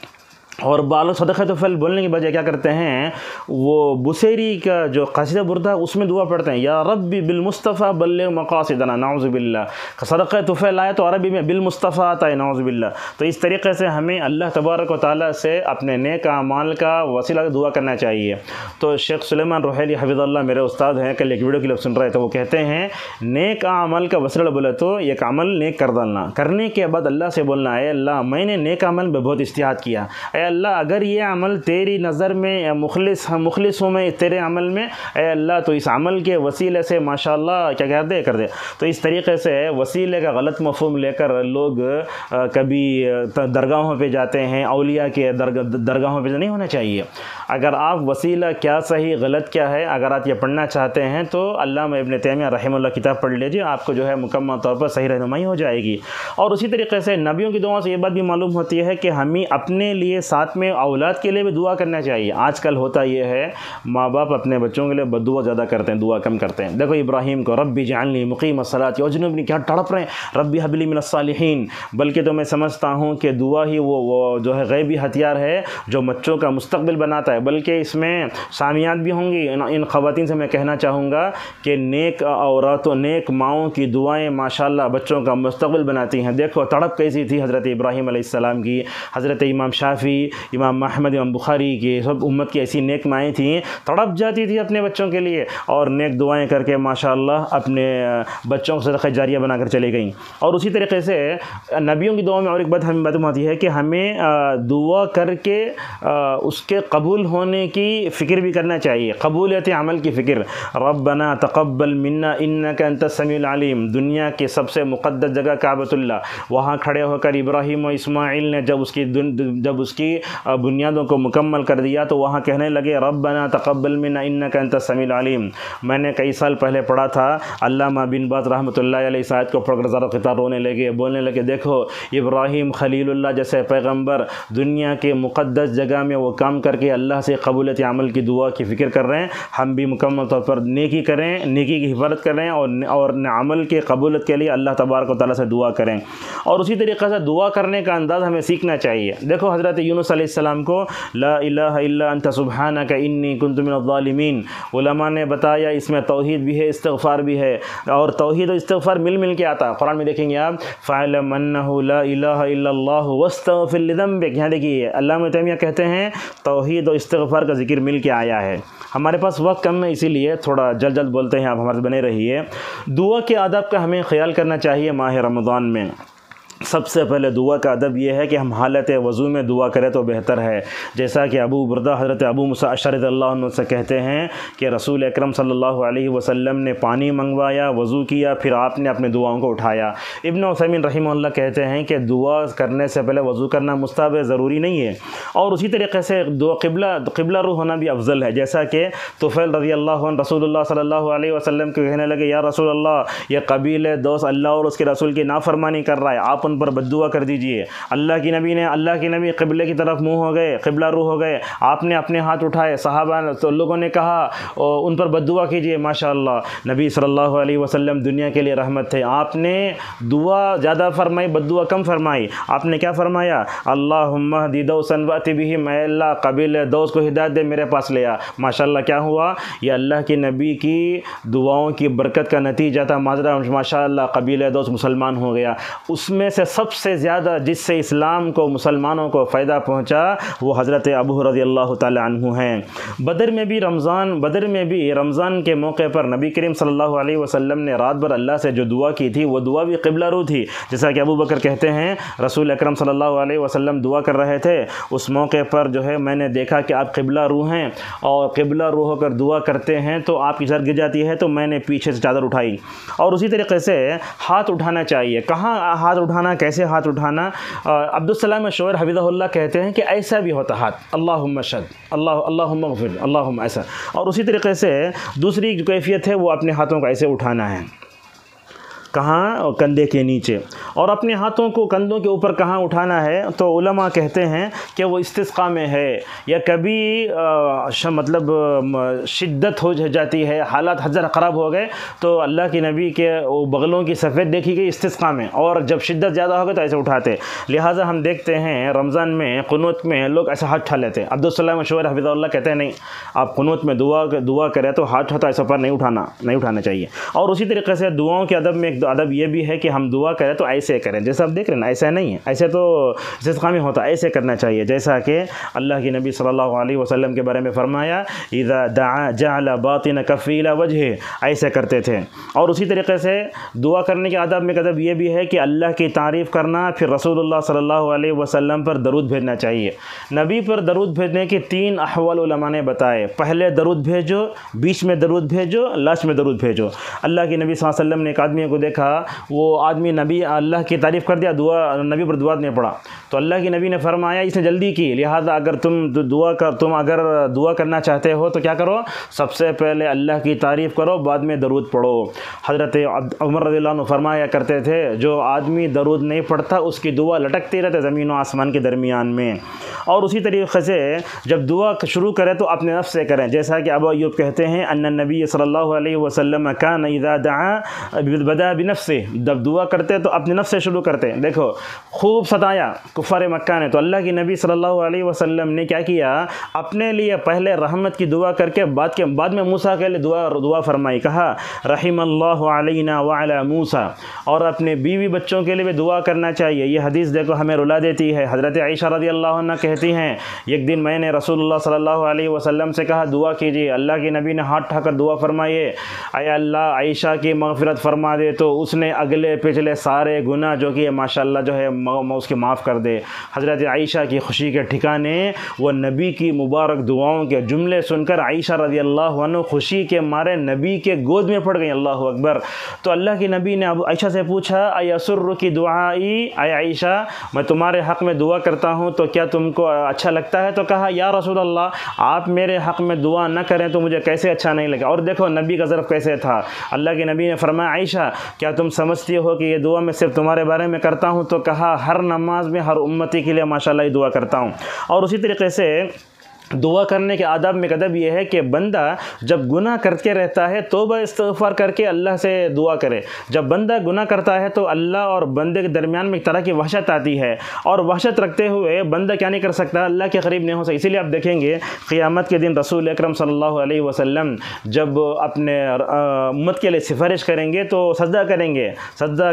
اور بالوں صدقہ فل بولنے کی بجائے کیا کرتے ہیں، وہ بصیری کا جو قصیدہ بردہ اس میں دعا پڑھتے ہیں یا ربی بالمصطفیٰ بلغ مقاصدنا، نعوذ باللہ۔ صدقہ طفیل آیا تو عربی میں بالمصطفیٰ آتا ہے، نعوذ باللہ۔ تو اس طریقے سے ہمیں اللہ تبارک و تعالیٰ سے اپنے نیک اعمال کا وسیلہ دعا کرنا چاہیے۔ تو شیخ سلیمان روحیلی حفظ اللہ میرے استاد ہیں، کل ایک ویڈیو کلپ سن رہے تھے، وہ کہتے ہیں نیک عمل کا وسیلہ بولے تو ایک عمل نیک کر ڈالنا، کرنے کے بعد اللہ سے بولنا اے اللہ میں نے نیک عمل میں بہت اجتہاد کیا، اے اللہ اگر یہ عمل تیری نظر میں مخلص ہوں میں تیرے عمل میں، اے اللہ تو اس عمل کے وسیلے سے ماشاءاللہ کیا کر دے۔ تو اس طریقے سے وسیلے کا غلط مفہوم لے کر لوگ کبھی درگاہوں پہ جاتے ہیں، اولیاء کے درگاہوں پہ نہیں ہونا چاہیے۔ اگر آپ وسیلہ کیا صحیح غلط کیا ہے اگر آپ یہ پڑھنا چاہتے ہیں تو علامہ ابن تیمیہ رحمہ اللہ کتاب پڑھ لیجیے، آپ کو جو ہے مکمل طور پر صحیح رہنمائی ہو جائے گی۔ اور اسی طریقے سے نبیوں کی دعاؤں سے یہ بات بھی معلوم ہوتی ہے کہ ہمیں اپنے لیے ساتھ میں اولاد کے لیے بھی دعا کرنا چاہیے۔ آج کل ہوتا یہ ہے ماں باپ اپنے بچوں کے لیے بددعا زیادہ کرتے ہیں، دعا کم کرتے ہیں۔ دیکھو ابراہیم کو ربی جعلنی مقیم الصلاۃ وجنبنی، کیا تڑپ رہے ہیں ربی حب لی من الصالحین۔ بلکہ تو میں سمجھتا ہوں کہ دعا ہی وہ جو ہے غیبی ہتھیار ہے جو بچوں کا مستقبل بناتا ہے۔ بلکہ اس میں سامیات بھی ہوں گی۔ ان خواتین سے میں کہنا چاہوں گا کہ نیک عورتوں نیک ماؤں کی دعائیں ماشاءاللہ بچوں کا مستقبل بناتی ہیں۔ دیکھو تڑپ کیسی تھی حضرت ابراہیم علیہ السلام کی، حضرت امام شافعی، امام احمد، امام بخاری کی، سب امت کی ایسی نیک مائیں تھیں، تڑپ جاتی تھی اپنے بچوں کے لیے اور نیک دعائیں کر کے ماشاءاللہ اپنے بچوں کو صدقہ جاریہ بنا کر چلے گئیں۔ اور اسی طریقے سے نبیوں کی دعاؤں میں اور ایک بات ہمیں معلوم ہوتی ہے کہ ہمیں دعا کر کے اس کے قبول ہونے کی فکر بھی کرنا چاہیے، قبولیت عمل کی فکر۔ ربنا تقبل منا انک انت السمیع العلیم، دنیا کی سب سے مقدس جگہ کعبۃ اللہ، وہاں کھڑے ہو کر ابراہیم و اسماعیل نے جب اس کی بنیادوں کو مکمل کر دیا تو وہاں کہنے لگے ربنا تقبل منا انک انت السمیع العلیم۔ میں نے کئی سال پہلے پڑھا تھا، علامہ بن باز رحمۃ اللہ علیہ اس آیت کو پڑھ کر زارو قطار رونے لگے، بولنے لگے دیکھو ابراہیم خلیل اللہ جیسے پیغمبر دنیا کے مقدس جگہ میں وہ کام کر کے اللہ سے قبولیت عمل کی دعا کی فکر کر رہے ہیں۔ ہم بھی مکمل طور پر نیکی کریں، نیکی کی حفاظت کریں اور عمل کے قبولیت کے لیے اللہ تبارک و تعالیٰ سے دعا کریں۔ اور اسی طریقے سے دعا کرنے کا انداز ہمیں سیکھنا چاہیے۔ دیکھو حضرت یونس علیہ السلام کو لا الہ الا انت سبحانک انی کنت من الظالمین، علماء نے بتایا اس میں توحید بھی ہے، استغفار بھی ہے، اور توحید و استغفار مل کے آتا ہے۔ قرآن میں دیکھیں گے آپ فَاعْلَمْ أَنَّهُ لَا إِلَٰهَ إِلَّا اللَّهُ وَاسْتَغْفِرْ لِذَنبِكَ، یہاں دیکھیے علامہ تیمیہ کہتے ہیں توحید و استغفار کا ذکر مل کے آیا ہے۔ ہمارے پاس وقت کم ہے، اسی لیے تھوڑا جلد بولتے ہیں، آپ ہمارے سے بنے رہیے۔ دعا کے آداب کا ہمیں خیال کرنا چاہیے ماہ رمضان میں۔ سب سے پہلے دعا کا ادب یہ ہے کہ ہم حالت وضو میں دعا کریں تو بہتر ہے، جیسا کہ ابو بردہ حضرت ابو موسیٰ اشعری رضی اللہ عنہ سے کہتے ہیں کہ رسول اکرم صلی اللہ علیہ وسلم نے پانی منگوایا، وضو کیا، پھر آپ نے اپنے دعاؤں کو اٹھایا۔ ابن عثیمین رحمہ اللہ کہتے ہیں کہ دعا کرنے سے پہلے وضو کرنا مستحب ہے، ضروری نہیں ہے، اور اسی طریقے سے دعا قبلہ رو ہونا بھی افضل ہے، جیسا کہ طفیل رضی اللہ عنہ رسول اللہ صلی اللہ علیہ وسلم کو کہنے لگے یا رسول اللہ یہ قبیلے دوست اللہ اور اس کے رسول کی نافرمانی کر رہا ہے، آپ ان پر بددعا کر دیجئے۔ اللہ کی نبی قبلے کی طرف منہ ہو گئے، قبلہ رو ہو گئے، آپ نے اپنے ہاتھ اٹھائے، صحابہ تو لوگوں نے کہا ان پر بددعا کیجئے۔ ماشاءاللہ نبی صلی اللہ علیہ وسلم دنیا کے لیے رحمت تھے، آپ نے دعا زیادہ فرمائی، بددعا کم فرمائی۔ آپ نے کیا فرمایا؟ اللہم اہدی دوسا وأت بہم، اے اللہ قبیلہ دوس کو ہدایت دے، میرے پاس لے آ۔ ماشاءاللہ کیا ہوا؟ یہ اللہ کے نبی کی دعاؤں کی برکت کا نتیجہ تھا، ماشاءاللہ قبیلہ دوس مسلمان ہو گیا۔ اس میں سے سب سے زیادہ جس سے اسلام کو مسلمانوں کو فائدہ پہنچا وہ حضرت ابو رضی اللہ تعالی عنہ ہیں۔ بدر میں بھی رمضان کے موقع پر نبی کریم صلی اللہ علیہ وسلم نے رات بھر اللہ سے جو دعا کی تھی وہ دعا بھی قبلہ رو تھی، جیسا کہ ابو بکر کہتے ہیں رسول اکرم صلی اللہ علیہ وسلم دعا کر رہے تھے، اس موقع پر جو ہے میں نے دیکھا کہ آپ قبلہ رو ہیں اور قبلہ رو ہو کر دعا کرتے ہیں تو آپ کی سر گر جاتی ہے، تو میں نے پیچھے سے چادر اٹھائی۔ اور اسی طریقے سے ہاتھ اٹھانا چاہیے۔ کہاں ہاتھ اٹھانا، کیسے ہاتھ اٹھانا؟ عبدالسلام شعیر حفظہ اللہ کہتے ہیں کہ ایسا بھی ہوتا ہاتھ، اللہم شد، اللہم اغفر، اللہم، ایسا۔ اور اسی طریقے سے دوسری جو کیفیت ہے وہ اپنے ہاتھوں کو ایسے اٹھانا ہے، کہاں؟ کندھے کے نیچے۔ اور اپنے ہاتھوں کو کندھوں کے اوپر کہاں اٹھانا ہے؟ تو علماء کہتے ہیں کہ وہ استسقاء میں ہے یا کبھی مطلب شدت ہو جاتی ہے، حالات حضرت خراب ہو گئے تو اللہ کے نبی کے بغلوں کی سفید دیکھی گئی استسقاء میں، اور جب شدت زیادہ ہو گئی تو ایسے اٹھاتے۔ لہٰذا ہم دیکھتے ہیں رمضان میں قنوت میں لوگ ایسے ہاتھ اٹھا لیتے ہیں۔ عبدالسلام شعیر حفظہ اللہ کہتے ہیں نہیں، آپ قنوت میں دعا کریں تو ہاتھ اٹھا ایسے پر نہیں اٹھانا چاہیے۔ اور اسی طریقے سے دعاؤں کے ادب میں ایک ادب یہ بھی ہے کہ ہم دعا کریں تو ایسے کریں، جیسا آپ دیکھ رہے ہیں نا، ایسا نہیں ہے، ایسے تو استسقاء میں ہوتا، ایسے کرنا چاہیے، جیسا کہ اللہ کی نبی صلی اللہ علیہ وسلم کے بارے میں فرمایا اذا دعا جعل باطن کفہ الی وجہہ، ایسے کرتے تھے۔ اور اسی طریقے سے دعا کرنے کے آداب میں ادب یہ بھی ہے کہ اللہ کی تعریف کرنا، پھر رسول اللہ صلی اللہ علیہ وسلم پر درود بھیجنا چاہیے۔ نبی پر درود بھیجنے کے 3 احوال علماء نے بتائے، پہلے درود بھیجو، بیچ میں درود بھیجو، لاسٹ میں درود بھیجو۔ اللہ کے نبی صلی اللہ علیہ وسلم نے ایک آدمی کو دیکھا دیکھا وہ آدمی نبی اللہ کی تعریف کر دیا، نبی پر دعا نہیں پڑا، تو اللہ کے نبی نے فرمایا اس نے جلدی کی، لہذا اگر تم اگر دعا کرنا چاہتے ہو تو کیا کرو، سب سے پہلے اللہ کی تعریف کرو، بعد میں درود پڑھو۔ حضرت عمر رضی اللہ عنہ فرمایا کرتے تھے جو آدمی درود نہیں پڑھتا اس کی دعا لٹکتی رہتے زمین و آسمان کے درمیان میں۔ اور اسی طریقے سے جب دعا شروع کریں تو اپنے نفس سے کریں، جیسا کہ ابو ایوب کہتے ہیں ان النبی صلی اللہ علیہ وسلم کان اذا دعا بدا بنفسه، جب دعا کرتے تو اپنے نفس سے شروع کرتے۔ دیکھو خوب ستایا کفار مکہ نے، تو اللہ کی نبی صلی اللہ علیہ وسلم نے کیا کیا، اپنے لیے پہلے رحمت کی دعا کر کے بعد میں موسیٰ کے لیے دعا فرمائی، کہا رحم اللہ علینا وعلی موسیٰ، اور اپنے بیوی بچوں کے لیے بھی دعا کرنا چاہیے۔ یہ حدیث دیکھو ہمیں رلا دیتی ہے۔ حضرت عائشہ رضی اللہ عنہ کہتی ہیں ایک دن میں نے رسول اللہ صلی اللہ علیہ وسلم سے کہا دعا کیجیے، اللہ کے نبی نے ہاتھ اٹھا کر دعا فرمائیے، اے اللہ عائشہ کی مغفرت فرما دے تو اس نے اگلے پچھلے سارے گناہ جو کہ ماشاءاللہ جو ہے اس کے معاف کر دے۔ حضرت عائشہ کی خوشی کے ٹھکانے وہ نبی کی مبارک دعاؤں کے جملے سن کر عائشہ رضی اللہ عنہ خوشی کے مارے نبی کے گود میں پڑ گئی، اللہ اکبر۔ تو اللہ کے نبی نے ابو عائشہ سے پوچھا ایسرکی دعائی، اے عائشہ میں تمہارے حق میں دعا کرتا ہوں تو کیا تم کو اچھا لگتا ہے؟ تو کہا یا رسول اللہ آپ میرے حق میں دعا نہ کریں تو مجھے کیسے اچھا نہیں لگا۔ اور دیکھو نبی کا ظرف کیسے تھا، اللہ کے نبی نے فرمایا عائشہ کیا تم سمجھتی ہو کہ یہ دعا میں صرف تمہارے بارے میں کرتا ہوں؟ تو کہا ہر نماز میں ہر امتی کے لیے ماشاءاللہ یہ دعا کرتا ہوں۔ اور اسی طریقے سے دعا کرنے کے آداب میں ادب یہ ہے کہ بندہ جب گناہ کرتے رہتا ہے توبہ استغفار کر کے اللہ سے دعا کرے۔ جب بندہ گناہ کرتا ہے تو اللہ اور بندے کے درمیان میں ایک طرح کی وحشت آتی ہے، اور وحشت رکھتے ہوئے بندہ کیا نہیں کر سکتا، اللہ کے قریب نہیں ہو سکتا۔ اسی لیے آپ دیکھیں گے قیامت کے دن رسول اکرم صلی اللہ علیہ وسلم جب اپنے امت کے لیے سفارش کریں گے تو سجدہ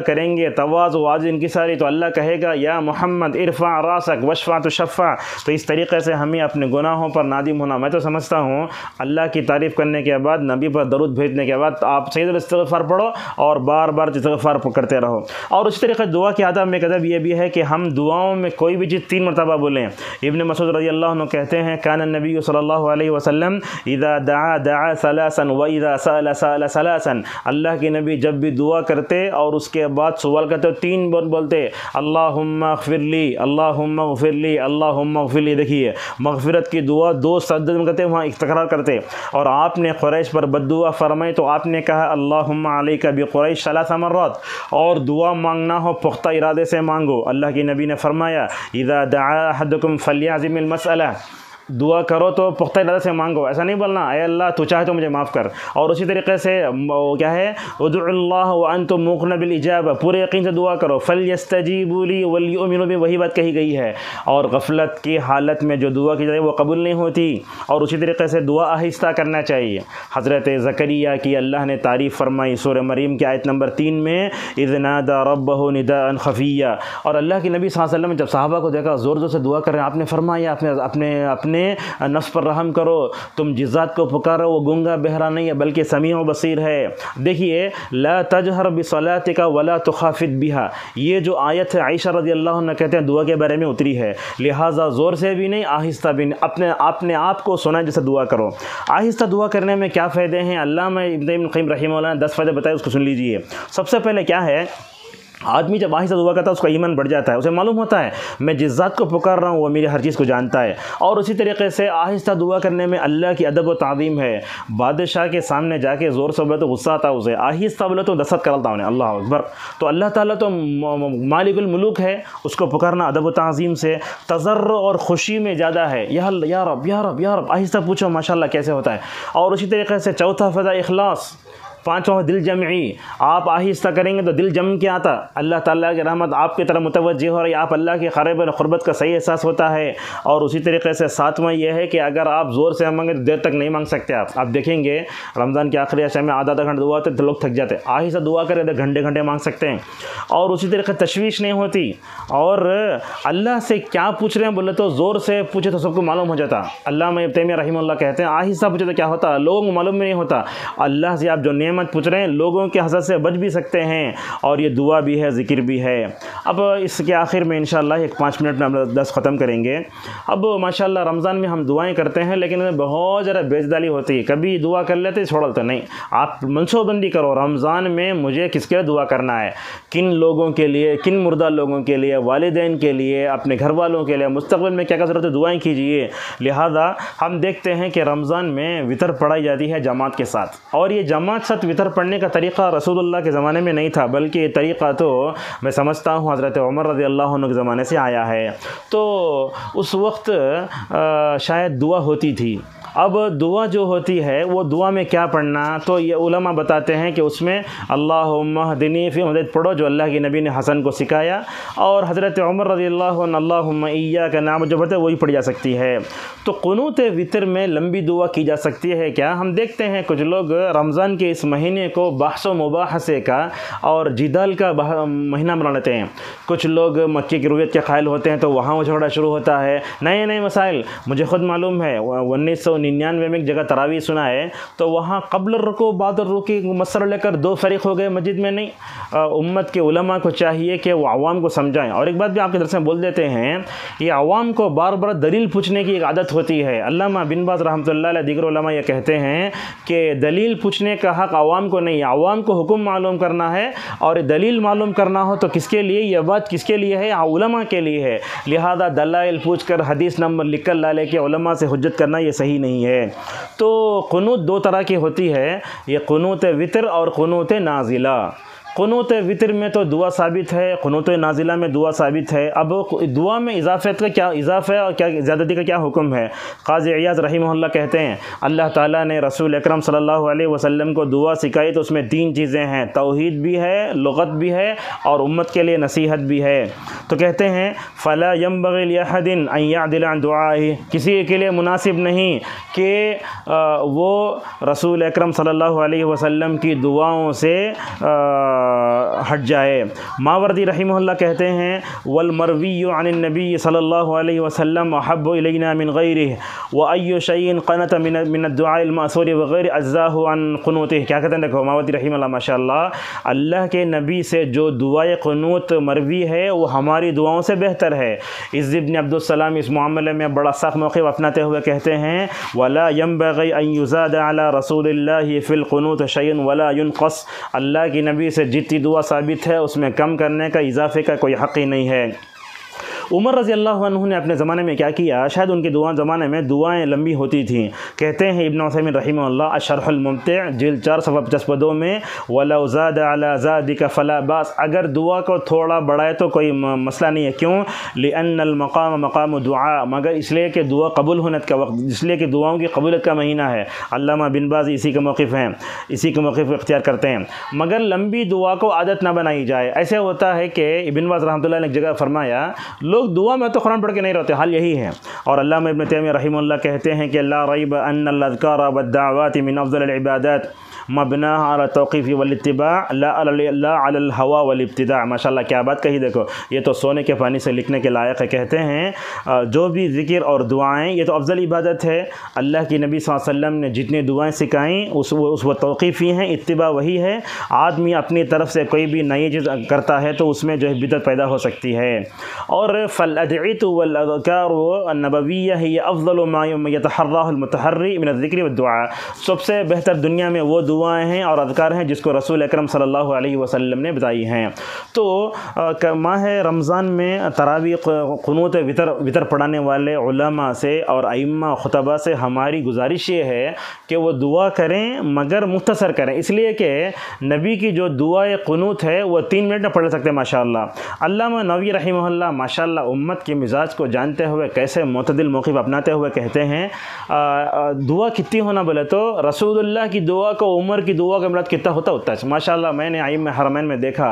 کریں گے تواضع و عاجزی انکساری، تو اللہ کہے گا یا محمد ارفع راسک واشفع تشفع۔ تو اس طریقے سے ہمیں اپنے گناہوں پر نادم ہونا، میں تو سمجھتا ہوں اللہ کی تعریف کرنے کے بعد نبی پر درود بھیجنے کے بعد آپ سید الاستغفار پڑھو اور بار بار استغفار کرتے رہو۔ اور اسی طریقے دعا کے آداب میں ادب یہ بھی ہے کہ ہم دعاؤں میں کوئی بھی چیز 3 مرتبہ بولیں۔ ابن مسعود رضی اللہ عنہ کہتے ہیں کان النبی صلی اللہ علیہ وسلم اذا دعا ثلاثا واذا سأل سأل ثلاثا، اللہ کے نبی جب بھی دعا کرتے اور اس کے بعد سوال کرتے 3 بولتے اللہم اغفر لی، اللہم اغفر لی، اللہم اغفر لی۔ دیکھیے مغفرت کی دعا 2 سجدے میں کرتے وہاں تکرار کرتے، اور آپ نے قریش پر بد دعا فرمائی تو آپ نے کہا اللہم علیک بقریش 3 مرات، اور دعا مانگنا ہو پختہ ارادے سے مانگو۔ اللہ کی نبی نے فرمایا اذا دعا احدکم فلیعزم المسئلہ، دعا کرو تو پختہ ارادے سے مانگو، ایسا نہیں بولنا اے اللہ تو چاہے تو مجھے معاف کر۔ اور اسی طریقے سے کیا ہے ادعوا اللہ وانتم موقنون بالاجابہ، پورے یقین سے دعا کرو، فلیستجیبوا لی ولیؤمنوا بی، وہی بات کہی گئی ہے۔ اور غفلت کی حالت میں جو دعا کی جائے وہ قبول نہیں ہوتی۔ اور اسی طریقے سے دعا آہستہ کرنا چاہیے۔ حضرت زکریا کی اللہ نے تعریف فرمائی سورہ مریم کی آیت نمبر 3 میں اذ نادى ربه نداء خفیا، اور اللہ کے نبی صلی اللہ علیہ وسلم جب صحابہ کو دیکھا زور زور سے دعا کر رہے ہیں، آپ نے فرمایا اپنے نفس پر رحم کرو، تم جس ذات کو پکارو وہ گنگا بہرا نہیں ہے بلکہ سمیع و بصیر ہے۔ دیکھیے لا تجہر بصلاتک ولا تخافت بها، یہ جو آیت ہے عائشہ رضی اللہ عنہ کہتے ہیں دعا کے بارے میں اتری ہے، لہٰذا زور سے بھی نہیں آہستہ بھی نہیں، اپنے آپ کو سنا جیسے دعا کرو۔ آہستہ دعا کرنے میں کیا فائدے ہیں، علامہ ابن القیم رحمہ اللہ نے 10 فائدے بتائے، اس کو سن لیجئے۔ سب سے پہلے کیا ہے، آدمی جب آہستہ دعا کرتا ہے اس کا ایمان بڑھ جاتا ہے، اسے معلوم ہوتا ہے میں جس ذات کو پکار رہا ہوں وہ میری ہر چیز کو جانتا ہے۔ اور اسی طریقے سے آہستہ دعا کرنے میں اللہ کی ادب و تعظیم ہے۔ بادشاہ کے سامنے جا کے زور سے بولے تو غصہ آتا ہے اسے، آہستہ بولے تو دستخط کرتا ہوں، اللہ اکبر۔ تو اللہ تعالیٰ تو مالک الملوک ہے، اس کو پکارنا ادب و تعظیم سے، تضرع اور خوشی میں زیادہ ہے، یا رب یا رب یا رب، آہستہ پوچھو ماشاءاللہ کیسے ہوتا ہے۔ اور اسی طریقے سے چوتھا فائدہ اخلاص، 5واں دل جمعی، آپ آہستہ کریں گے تو دل جم کے آتا، اللہ تعالیٰ کی رحمت آپ کی طرف متوجہ ہو رہی، آپ اللہ کے قرب و قربت کا صحیح احساس ہوتا ہے۔ اور اسی طریقے سے 7واں یہ ہے کہ اگر آپ زور سے مانگیں تو دیر تک نہیں مانگ سکتے۔ آپ دیکھیں گے رمضان کے آخری عشاء میں آدھا گھنٹہ دعا ہوتے تو لوگ تھک جاتے، آہستہ دعا کریں تو گھنٹے مانگ سکتے ہیں۔ اور اسی طریقے سے تشویش نہیں ہوتی، اور اللہ سے کیا پوچھ رہے ہیں بولے تو زور سے پوچھے تو سب کو معلوم ہو جاتا۔ علامہ ابن تیمیہ رحمہ اللہ کہتے ہیں آہستہ پوچھے تو کیا ہوتا، لوگوں کو معلوم نہیں ہوتا، اللہ سے آپ جو نعمت مت پوچھ رہے ہیں، لوگوں کے حسد سے بچ بھی سکتے ہیں، اور یہ دعا بھی ہے، ذکر بھی ہے۔ اب اس کے آخر میں انشاءاللہ ایک 5 منٹ میں ہم درس ختم کریں گے۔ اب ماشاءاللہ رمضان میں ہم دعائیں کرتے ہیں، لیکن بہت ذرا بیزدالی ہوتی ہے، کبھی دعا کر لیتے چھوڑ دیتے، نہیں، آپ منصوبہ بندی کرو رمضان میں مجھے کس کے لیے دعا کرنا ہے، کن لوگوں کے لیے، کن مردہ لوگوں کے لیے، والدین کے لیے، اپنے گھر والوں کے لیے، مستقبل میں کیا کیا ضرورت ہے، دعائیں کیجئے۔ لہذا ہم دیکھتے ہیں کہ رمضان میں وطر پڑھائی جاتی ہے جماعت کے ساتھ، اور یہ جماعت ساتھ وطر پڑھنے کا طریقہ رسول اللہ کے زمانے میں نہیں تھا، بلکہ یہ طریقہ تو میں سمجھتا ہوں حضرت عمر رضی اللہ عنہ کے زمانے سے آیا ہے۔ تو اس وقت شاید دعا ہوتی تھی۔ اب دعا جو ہوتی ہے وہ دعا میں کیا پڑھنا، تو یہ علماء بتاتے ہیں کہ اس میں اللہم اہدنی فی ہدایت پڑھو جو اللہ کے نبی نے حسن کو سکھایا، اور حضرت عمر رضی اللہ عنہ اللہم ایاک نعبد جو پڑھتے وہی پڑھی جا سکتی ہے۔ تو قنوت وطر میں لمبی دعا کی جا سکتی ہے کیا؟ ہم دیکھتے ہیں کچھ لوگ رمضان کے اس مہینے کو بحث و مباحثے کا اور جدال کا مہینہ بنا لیتے ہیں۔ کچھ لوگ مکے کی رویت کے قائل ہوتے ہیں تو وہاں وہ جھگڑا شروع ہوتا ہے، نئے نئے مسائل۔ مجھے خود معلوم ہے 1999 میں ایک جگہ تراویح سنا ہے تو وہاں قبل الرکوع بعد الرکوع مسئلہ لے کر 2 فریق ہو گئے مسجد میں۔ نہیں، امت کے علماء کو چاہیے کہ وہ عوام کو سمجھائیں۔ اور ایک بات بھی آپ کے درس میں بول دیتے ہیں، یہ عوام کو بار بار دلیل پوچھنے کی ایک عادت ہوتی ہے۔ علامہ بن باز رحمۃ اللہ علیہ دیگر علماء یہ کہتے ہیں کہ دلیل پوچھنے کا حق عوام کو نہیں، عوام کو حکم معلوم کرنا ہے، اور دلیل معلوم کرنا ہو تو کس کے لیے، یہ بات کس کے لیے ہے، علماء کے لیے ہے۔ لہذا دلائل پوچھ کر حدیث نمبر لکھ کر لے کے علماء سے حجت کرنا یہ صحیح نہیں ہے۔ تو قنوت 2 طرح کی ہوتی ہے، یہ قنوت وطر اور قنوت نازلہ۔ قنوت وطر میں تو دعا ثابت ہے، قنوت نازلہ میں دعا ثابت ہے۔ اب دعا میں اضافت کا کیا اضافہ اور کیا زیادتی کا کیا حکم ہے؟ قاضی عیاض رحمہ اللہ کہتے ہیں اللہ تعالیٰ نے رسول اکرم صلی اللہ علیہ وسلم کو دعا سکھائی تو اس میں 3 چیزیں ہیں، توحید بھی ہے، لغت بھی ہے، اور امت کے لیے نصیحت بھی ہے۔ تو کہتے ہیں فلا ينبغي لأحد ان يعدل عن دعائه، کسی کے لیے مناسب نہیں کہ وہ رسول اکرم صلی اللہ علیہ وسلم کی دعاؤں سے ہٹ جائے۔ ماوردی رحمہ اللہ کہتے ہیں والمروی عن النبی صلی اللہ علیہ وسلم احب الینا من غیرہ وای شیء قنت من الدعاء المأثور وغیر اجزاہ عن قنوتہ۔ کیا کہتے ہیں، دیکھو ماوردی رحمہ اللہ ماشاءاللہ، اللہ کے نبی سے جو دعائے قنوت مروی ہے وہ ہماری دعاؤں سے بہتر ہے۔ عز بن عبد السلام اس معاملے میں بڑا سخت موقف اپناتے ہوئے کہتے ہیں ولا ينبغي ان يزاد على رسول اللہ فی القنوت شیء ولا ينقص، اللہ کی نبی سے جتنی دعا ثابت ہے اس میں کم کرنے کا، اضافے کا کوئی حق ہی نہیں ہے۔ عمر رضی اللہ عنہ نے اپنے زمانے میں کیا کیا، شاید ان کے زمانے میں دعائیں لمبی ہوتی تھیں۔ کہتے ہیں ابن عثیمین رحمہ اللہ الشرح الممتع جلد 4 صفحہ 52 میں وَلَوْ زَادَ عَلَى ذَلِكَ فَلَا بَأْسَ، اگر دعا کو تھوڑا بڑھائے تو کوئی مسئلہ نہیں ہے۔ کیوں؟ لِأَنَّ الْمَقَامَ مَقَامُ دُعَاء، مگر اس لیے کہ دعا قبول ہونے کا وقت، اس لیے کہ دعاؤں کی قبولیت کا مہینہ ہے۔ علامہ بن باز اسی کے موقف ہیں، اسی کے موقف اختیار کرتے ہیں۔ مگر لمبی دعا کو عادت نہ بنائی جائے۔ ایسے ہوتا ہے کہ ابن باز رحمۃ اللہ نے ایک جگہ فرمایا لوگ دعا میں تو قرآن پڑھ کے نہیں رہتے، حال یہی ہے۔ اور علامہ ابن تیمیہ رحمہ اللہ کہتے ہیں کہ لا ریب ان الاذکار والدعوات من افضل العبادات مبناها على التوقیف والاتباع لا على الهوى والابتداع۔ ماشاءاللہ کیا بات کہی، دیکھو یہ تو سونے کے پانی سے لکھنے کے لائق ہے۔ کہتے ہیں جو بھی ذکر اور دعائیں یہ تو افضل عبادت ہے، اللہ کی نبی صلی اللہ علیہ وسلم نے جتنی دعائیں سکھائیں اس وہ توقیفی ہیں، اتباع وہی ہے۔ آدمی اپنی طرف سے کوئی بھی نئی چیز کرتا ہے تو اس میں جو ہے بدعت پیدا ہو سکتی ہے۔ اور فالادعیۃ والاذکار النبویہ ہی افضل ما یتحراہ المتحری من الذکر والدعاء، سب سے بہتر دنیا میں وہ دعائیں ہیں اور اذکار ہیں جس کو رسول اکرم صلی اللہ علیہ وسلم نے بتائی ہیں۔ تو ماہ رمضان میں تراویح قنوت وطر پڑھانے والے علماء سے اور ائمہ خطبہ سے ہماری گزارش یہ ہے کہ وہ دعا کریں مگر مختصر کریں، اس لیے کہ نبی کی جو دعائے قنوت ہے وہ 3 منٹ میں پڑھ سکتے ہیں ماشاءاللہ۔ علامہ نووی رحمہ اللہ ماشاءاللہ امت کے مزاج کو جانتے ہوئے کیسے معتدل موقف اپناتے ہوئے کہتے ہیں دعا کتنی ہونا بولے تو رسول اللہ کی دعا کو عمر کی دعا کا مراد کتنا ہوتا ہے ماشاءاللہ۔ میں نے ائمہ حرمین میں دیکھا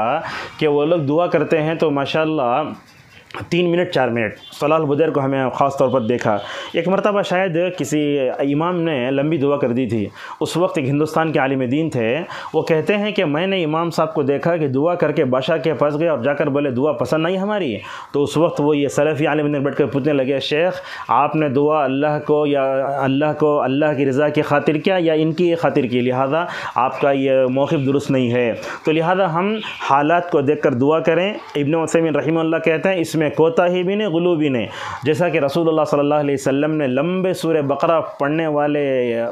کہ وہ لوگ دعا کرتے ہیں تو ماشاءاللہ 3 منٹ 4 منٹ صلاح البدیر کو ہمیں خاص طور پر دیکھا۔ ایک مرتبہ شاید کسی امام نے لمبی دعا کر دی تھی، اس وقت ایک ہندوستان کے عالم دین تھے، وہ کہتے ہیں کہ میں نے امام صاحب کو دیکھا کہ دعا کر کے بادشاہ کے پاس گئے اور جا کر بولے دعا پسند نہیں ہماری، تو اس وقت وہ یہ سلفی عالم دین بیٹھ کر پوچھنے لگے شیخ آپ نے دعا اللہ کو اللہ کی رضا کی خاطر کیا یا ان کی خاطر کی، لہذا آپ کا یہ موقف درست نہیں ہے، تو لہذا ہم حالات کو دیکھ کر دعا کریں۔ ابن عثیمین رحمہ اللہ کہتے ہیں اس میں کوتاہی بھی نہیں غلو بھی نہیں، جیسا کہ رسول اللہ صلی اللہ علیہ وسلم نے لمبے سورہ بقرہ پڑھنے والے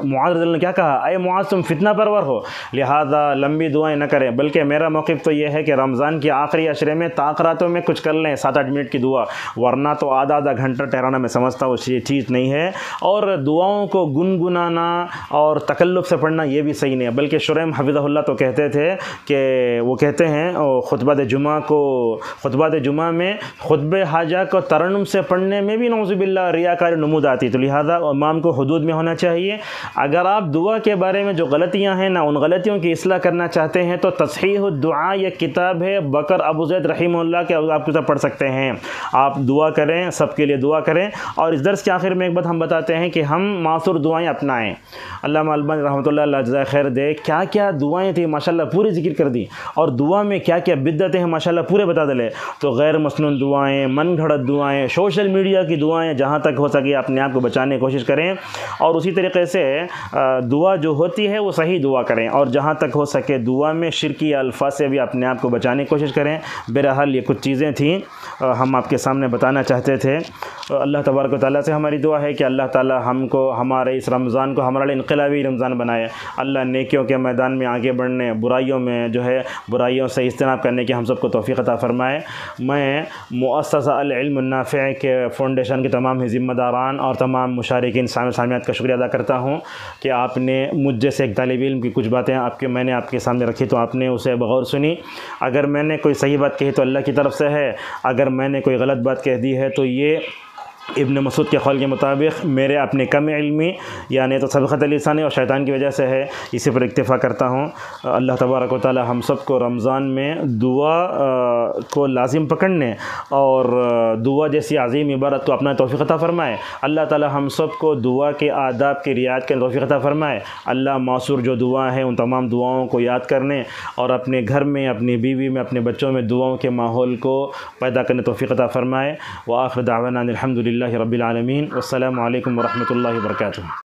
معاذ نے کیا کہا، اے معاذ تم فتنہ پرور ہو، لہذا لمبی دعائیں نہ کریں، بلکہ میرا موقف تو یہ ہے کہ رمضان کے آخری عشرے میں تاخراتوں میں کچھ کر لیں 7-8 منٹ کی دعا، ورنہ تو آدھا گھنٹہ ٹھہرانا میں سمجھتا ہوں یہ چیز نہیں ہے، اور دعاؤں کو گنگنانا اور تکلف سے پڑھنا یہ بھی صحیح نہیں ہے، بلکہ شریم حفظہ اللہ تو کہتے تھے کہ وہ کہتے ہیں خطبہ جمعہ میں خطبہ حاجہ کو ترنم سے پڑھنے میں بھی نعوذ باللہ ریاکاری نمود آتی، تو لہذا امام کو حدود میں ہونا چاہیے۔ اگر آپ دعا کے بارے میں جو غلطیاں ہیں نا ان غلطیوں کی اصلاح کرنا چاہتے ہیں تو تصحیح الدعاء یہ کتاب ہے بکر ابو زید رحمہ اللہ کے، آپ کتاب پڑھ سکتے ہیں، آپ دعا کریں، سب کے لیے دعا کریں۔ اور اس درس کے آخر میں ایک بات ہم بتاتے ہیں کہ ہم معصور دعائیں اپنائیں۔ علامہ البانی رحمۃ اللہ جزائے خیر دے، کیا کیا دعائیں تھیں ماشاءاللہ پوری ذکر کر دی، اور دعا میں کیا کیا بدعتیں ہیں ماشاءاللہ پورے بتا دلے، تو غیر مسنون دعائیں، من گھڑت دعائیں، سوشل میڈیا کی دعائیں، جہاں تک ہو سکے اپنے آپ کو بچانے کی کوشش کریں، اور اسی طریقے سے دعا جو ہوتی ہے وہ صحیح دعا کریں، اور جہاں تک ہو سکے دعا میں شرکی الفاظ سے بھی اپنے آپ کو بچانے کی کوشش کریں۔ بہرحال یہ کچھ چیزیں تھیں ہم آپ کے سامنے بتانا چاہتے تھے۔ اللہ تبارک و تعالیٰ سے ہماری دعا ہے کہ اللہ تعالیٰ ہم کو ہمارے اس رمضان کو ہمارے لیے انقلابی رمضان بنائے، اللہ نیکیوں کے میدان میں آگے بڑھنے، برائیوں سے اجتناب کرنے کی ہم سب کو توفیق عطا فرمائے۔ میں مؤسسہ العلم النافع کے فاؤنڈیشن کے تمام ہی ذمہ داران اور تمام مشارکین سامعات کا شکریہ ادا کرتا ہوں کہ آپ نے مجھ جیسے ایک طالب علم کی کچھ باتیں میں نے آپ کے سامنے رکھی تو آپ نے اسے بغور سنی۔ اگر میں نے کوئی صحیح بات کہی تو اللہ کی طرف سے ہے، اگر میں نے کوئی غلط بات کہہ دی ہے تو یہ ابن مسعود کے قول کے مطابق میرے اپنے کم علمی یعنی تو سبقت لسانی اور شیطان کی وجہ سے ہے، اسی پر اکتفا کرتا ہوں۔ اللہ تبارک و تعالی ہم سب کو رمضان میں دعا کو لازم پکڑنے اور دعا جیسی عظیم عبادت کو اپنا توفیق عطا فرمائے۔ اللہ تعالی ہم سب کو دعا کے آداب کی رعایت کے توفیق عطا فرمائے۔ اللہ معصور جو دعا ہے ان تمام دعاؤں کو یاد کرنے اور اپنے گھر میں، اپنی بیوی میں، اپنے بچوں میں دعاؤں کے ماحول کو پیدا کرنے توفیق عطا فرمائے۔ وآخر دعوانا الحمدللہ رب العالمین، والسلام علیکم ورحمۃ اللہ وبرکاتہ۔